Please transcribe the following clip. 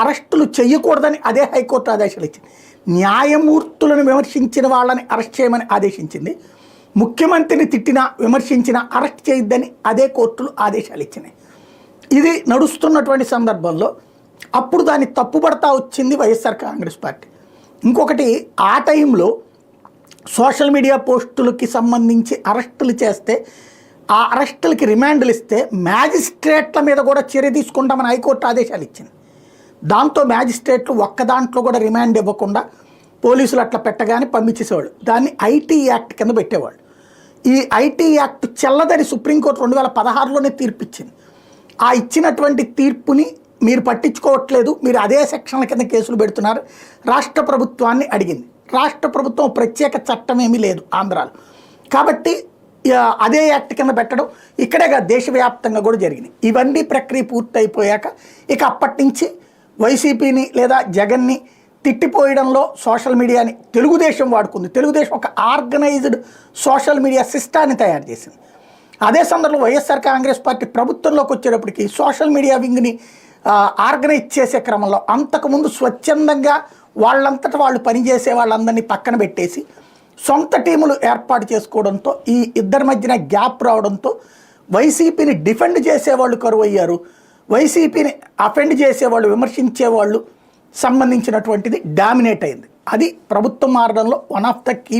అరెస్టులు చేయకూడదని అదే హైకోర్టు ఆదేశాలు ఇచ్చింది. న్యాయమూర్తులను విమర్శించిన వాళ్ళని అరెస్ట్ చేయమని ఆదేశించింది. ముఖ్యమంత్రిని తిట్టినా విమర్శించినా అరెస్ట్ చేయొద్దని అదే కోర్టులు ఆదేశాలు ఇచ్చినాయి. ఇది నడుస్తున్నటువంటి సందర్భంలో అప్పుడు దాన్ని తప్పుపడతా వచ్చింది వైఎస్ఆర్ కాంగ్రెస్ పార్టీ. ఇంకొకటి, ఆ టైంలో సోషల్ మీడియా పోస్టులకి సంబంధించి అరెస్టులు చేస్తే ఆ అరెస్టులకి రిమాండ్లు ఇస్తే మ్యాజిస్ట్రేట్ల మీద కూడా చర్య తీసుకుంటామని హైకోర్టు ఆదేశాలు ఇచ్చింది. దాంతో మ్యాజిస్ట్రేట్లు ఒక్క దాంట్లో కూడా రిమాండ్ ఇవ్వకుండా పోలీసులు అట్లా పెట్టగానే పంపించేసేవాళ్ళు. దాన్ని ఐటీ యాక్ట్ కింద పెట్టేవాళ్ళు. ఈ ఐటీ యాక్ట్ చెల్లదని సుప్రీంకోర్టు 2016లోనే తీర్పిచ్చింది. ఆ ఇచ్చినటువంటి తీర్పుని మీరు పట్టించుకోవట్లేదు, మీరు అదే సెక్షన్ల కింద కేసులు పెడుతున్నారు, రాష్ట్ర ప్రభుత్వాన్ని అడిగింది. రాష్ట్ర ప్రభుత్వం ప్రత్యేక చట్టం ఏమీ లేదు ఆంధ్రాలో, కాబట్టి అదే యాక్ట్ కింద పెట్టడం ఇక్కడేగా దేశవ్యాప్తంగా కూడా జరిగినాయి. ఇవన్నీ ప్రక్రియ పూర్తయిపోయాక ఇక అప్పటి నుంచి వైసీపీని లేదా జగన్ని తిట్టిపోయడంలో సోషల్ మీడియాని తెలుగుదేశం వాడుకుంది. తెలుగుదేశం ఒక ఆర్గనైజ్డ్ సోషల్ మీడియా సిస్టాన్ని తయారు చేసింది. అదే సందర్భంలో వైఎస్ఆర్ కాంగ్రెస్ పార్టీ ప్రభుత్వంలోకి వచ్చేటప్పటికి సోషల్ మీడియా వింగ్ని ఆర్గనైజ్ చేసే క్రమంలో అంతకుముందు స్వచ్ఛందంగా వాళ్ళంతటా వాళ్ళు పనిచేసే వాళ్ళందరినీ పక్కన పెట్టేసి సొంత టీములు ఏర్పాటు చేసుకోవడంతో ఈ ఇద్దరి మధ్యన గ్యాప్ రావడంతో వైసీపీని డిఫెండ్ చేసేవాళ్ళు కరువు అయ్యారు. వైసీపీని అఫెండ్ చేసేవాళ్ళు, విమర్శించేవాళ్ళు సంబంధించినటువంటిది డామినేట్ అయింది. అది ప్రభుత్వం మారడంలో వన్ ఆఫ్ ద కీ